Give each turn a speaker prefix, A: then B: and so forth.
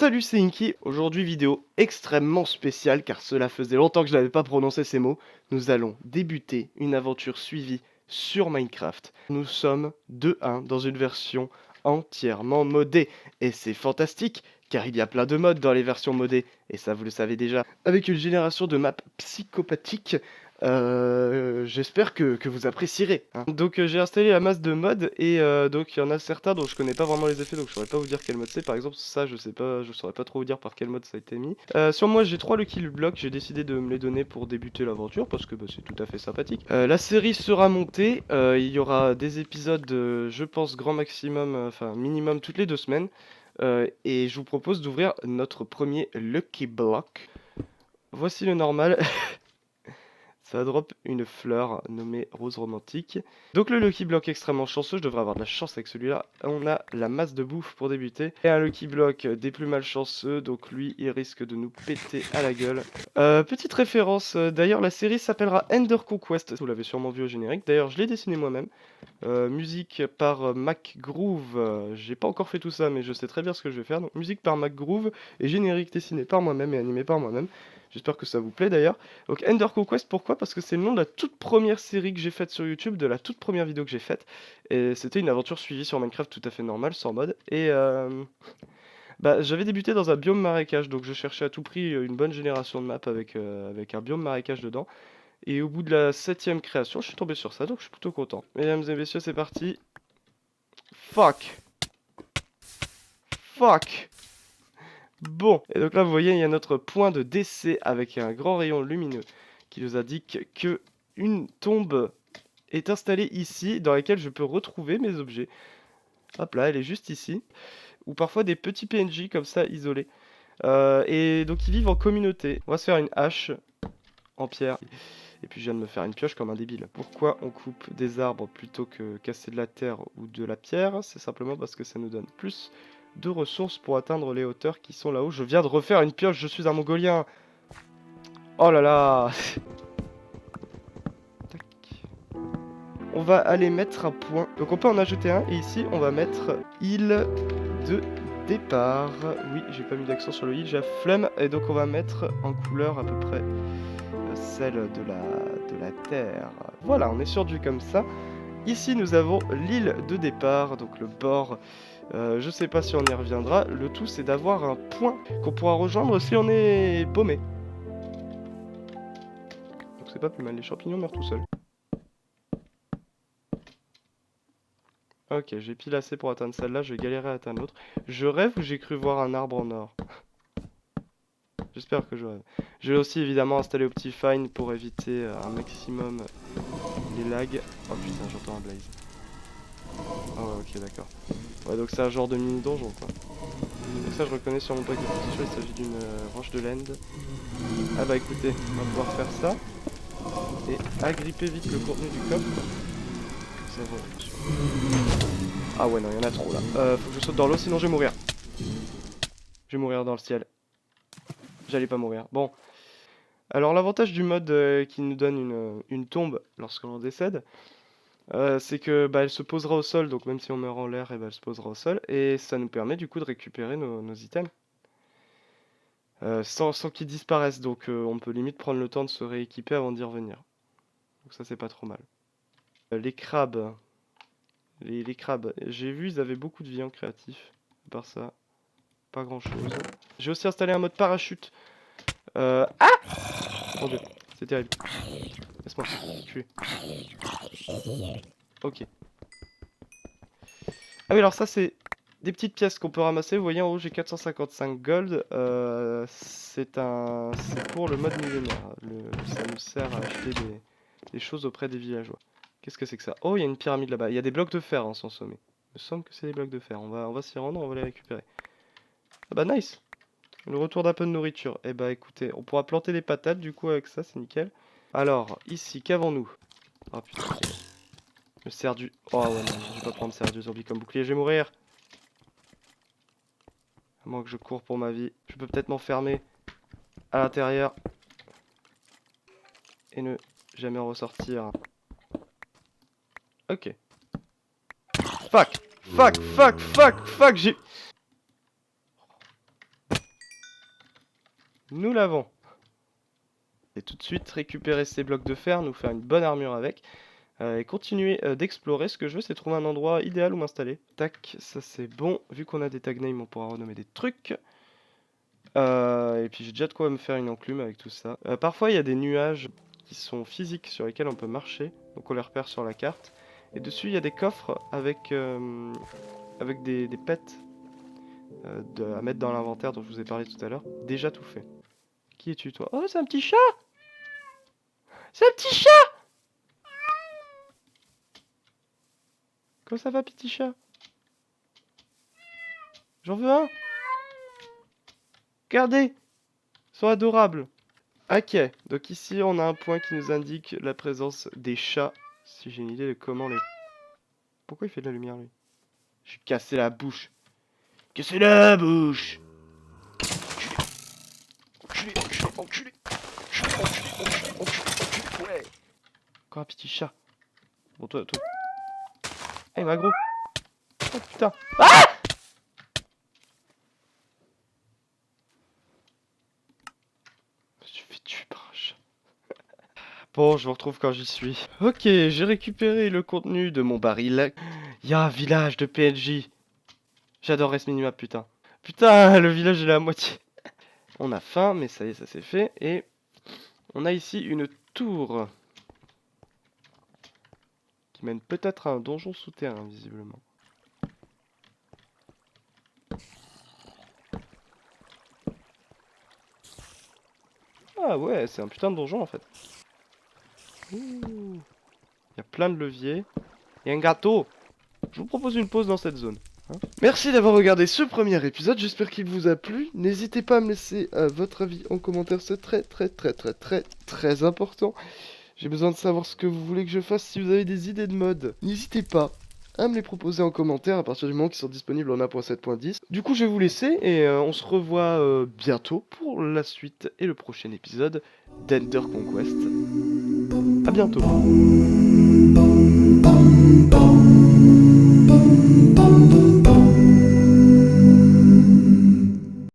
A: Salut, c'est Inky. Aujourd'hui, vidéo extrêmement spéciale car cela faisait longtemps que je n'avais pas prononcé ces mots. Nous allons débuter une aventure suivie sur Minecraft. Nous sommes 2-1 dans une version entièrement modée. Et c'est fantastique car il y a plein de modes dans les versions modées. Et ça, vous le savez déjà. Avec une génération de maps psychopathiques. J'espère que vous apprécierez, hein. Donc j'ai installé la masse de mods et donc il y en a certains dont je connais pas vraiment les effets, donc je saurais pas vous dire quel mode c'est. Par exemple ça je sais pas, je saurais pas trop vous dire par quel mode ça a été mis. Sur moi j'ai 3 Lucky Block, j'ai décidé de me les donner pour débuter l'aventure parce que bah, c'est tout à fait sympathique. La série sera montée, il y aura des épisodes je pense grand maximum, enfin minimum toutes les 2 semaines. Et je vous propose d'ouvrir notre premier Lucky Block. Voici le normal. Ça drop une fleur nommée Rose Romantique. Donc le Lucky Block extrêmement chanceux, je devrais avoir de la chance avec celui-là. On a la masse de bouffe pour débuter. Et un Lucky Block des plus malchanceux, donc lui il risque de nous péter à la gueule. Petite référence, d'ailleurs la série s'appellera Ender Conquest. Vous l'avez sûrement vu au générique, d'ailleurs je l'ai dessiné moi-même. Musique par MacGroove, j'ai pas encore fait tout ça mais je sais très bien ce que je vais faire. Donc musique par MacGroove et générique dessiné par moi-même et animé par moi-même. J'espère que ça vous plaît d'ailleurs. Donc Ender Conquest, pourquoi? Parce que c'est le nom de la toute première série que j'ai faite sur YouTube, de la toute première vidéo que j'ai faite. Et c'était une aventure suivie sur Minecraft tout à fait normale, sans mode. Et bah, j'avais débuté dans un biome marécage, donc je cherchais à tout prix une bonne génération de maps avec un biome marécage dedans. Et au bout de la 7ème création, je suis tombé sur ça, donc je suis plutôt content. Mesdames et messieurs, c'est parti. Fuck. Fuck. Bon, et donc là vous voyez il y a notre point de décès avec un grand rayon lumineux qui nous indique que une tombe est installée ici dans laquelle je peux retrouver mes objets. Hop là, elle est juste ici. Ou parfois des petits PNJ comme ça isolés. Et donc ils vivent en communauté. On va se faire une hache en pierre. Et puis je viens de me faire une pioche comme un débile. Pourquoi on coupe des arbres plutôt que casser de la terre ou de la pierre? C'est simplement parce que ça nous donne plus de ressources pour atteindre les hauteurs qui sont là-haut. Je viens de refaire une pioche, je suis un mongolien. Oh là là. Tac. On va aller mettre un point. Donc on peut en ajouter un. Et ici on va mettre île de départ. Oui, j'ai pas mis d'accent sur le île, j'ai la flemme. Et donc on va mettre en couleur à peu près celle de la terre. Voilà, on est sur du comme ça. Ici nous avons l'île de départ, donc le bord. Je sais pas si on y reviendra. Le tout c'est d'avoir un point qu'on pourra rejoindre si on est paumé. Donc c'est pas plus mal, les champignons meurent tout seuls. Ok, j'ai pile assez pour atteindre celle-là, je vais galérer à atteindre l'autre. Je rêve ou j'ai cru voir un arbre en or? J'espère que je rêve. Je vais aussi évidemment installer Optifine pour éviter un maximum les lags. Oh putain, j'entends un blaze. Ah ouais, ok, d'accord. Ouais, donc c'est un genre de mini-donjon, quoi. Donc ça, je reconnais sur mon pack de construction, il s'agit d'une roche de land. Ah bah écoutez, on va pouvoir faire ça. Et agripper vite le contenu du coffre. Ça va, bien sûr. Ah ouais, non, il y en a trop, là. Faut que je saute dans l'eau, sinon je vais mourir. Je vais mourir dans le ciel. J'allais pas mourir. Bon. Alors l'avantage du mode qui nous donne une tombe lorsque l'on décède, c'est que bah, elle se posera au sol, donc même si on meurt en l'air, elle se posera au sol, et ça nous permet du coup de récupérer nos items sans qu'ils disparaissent, donc on peut limite prendre le temps de se rééquiper avant d'y revenir. Donc ça c'est pas trop mal. Les crabes, les crabes, j'ai vu ils avaient beaucoup de vie en créatif, à part ça, pas grand chose. J'ai aussi installé un mode parachute. Ah mon dieu, c'est terrible. Laisse-moi tuer. Ok. Ah oui, alors ça, c'est des petites pièces qu'on peut ramasser. Vous voyez, en haut, j'ai 455 gold. C'est pour le mode millénaire. Ça nous sert à acheter des choses auprès des villageois. Qu'est-ce que c'est que ça? Oh, il y a une pyramide là-bas. Il y a des blocs de fer, hein, sans sommet. Il me semble que c'est des blocs de fer. On va s'y rendre, on va les récupérer. Ah bah, nice! Le retour d'un peu de nourriture. Eh bah, écoutez, on pourra planter des patates, du coup, avec ça, c'est nickel. Alors, ici, qu'avons-nous? Oh putain, le cerf du... Oh ouais, non, je vais pas prendre cerf du zombie comme bouclier, je vais mourir. À moins que je cours pour ma vie. Je peux peut-être m'enfermer à l'intérieur. Et ne jamais en ressortir. Ok. Fuck! Fuck! Fuck! Fuck! Fuck! J'ai... Nous l'avons. Et tout de suite récupérer ces blocs de fer, nous faire une bonne armure avec. Et continuer d'explorer. Ce que je veux, c'est trouver un endroit idéal où m'installer. Tac, ça c'est bon. Vu qu'on a des tag names, on pourra renommer des trucs. Et puis j'ai déjà de quoi me faire une enclume avec tout ça. Parfois, il y a des nuages qui sont physiques sur lesquels on peut marcher. Donc on les repère sur la carte. Et dessus, il y a des coffres avec des pets à mettre dans l'inventaire dont je vous ai parlé tout à l'heure. Déjà tout fait. Qui es-tu, toi? Oh, c'est un petit chat! C'est un petit chat! Comment ça va, petit chat? J'en veux un! Regardez! Ils sont adorables! Ok, donc ici on a un point qui nous indique la présence des chats. Si j'ai une idée de comment les... Pourquoi il fait de la lumière, lui? Je suis cassé la bouche! Cassé la bouche! Enculé, enculé, enculé, enculé, enculé, enculé, enculé, ouais! Encore un petit chat. Bon, toi... Eh, ma gros! Oh, putain! Ah! Je me suis fait tuer par un chat. Bon, je vous retrouve quand j'y suis. Ok, j'ai récupéré le contenu de mon baril. Il y a un village de PNJ. J'adorerais ce minimap, putain. Putain, le village est à moitié. On a faim, mais ça y est, ça c'est fait. Et on a ici une tour. Qui mène peut-être à un donjon souterrain, visiblement. Ah ouais, c'est un putain de donjon en fait. Ouh. Il y a plein de leviers. Il y a un gâteau. Je vous propose une pause dans cette zone. Merci d'avoir regardé ce premier épisode, j'espère qu'il vous a plu. N'hésitez pas à me laisser votre avis en commentaire, c'est très important. J'ai besoin de savoir ce que vous voulez que je fasse. Si vous avez des idées de mode, n'hésitez pas à me les proposer en commentaire à partir du moment qu'ils sont disponibles en 1.7.10. Du coup, je vais vous laisser et on se revoit bientôt pour la suite et le prochain épisode d'Ender Conquest. A bientôt.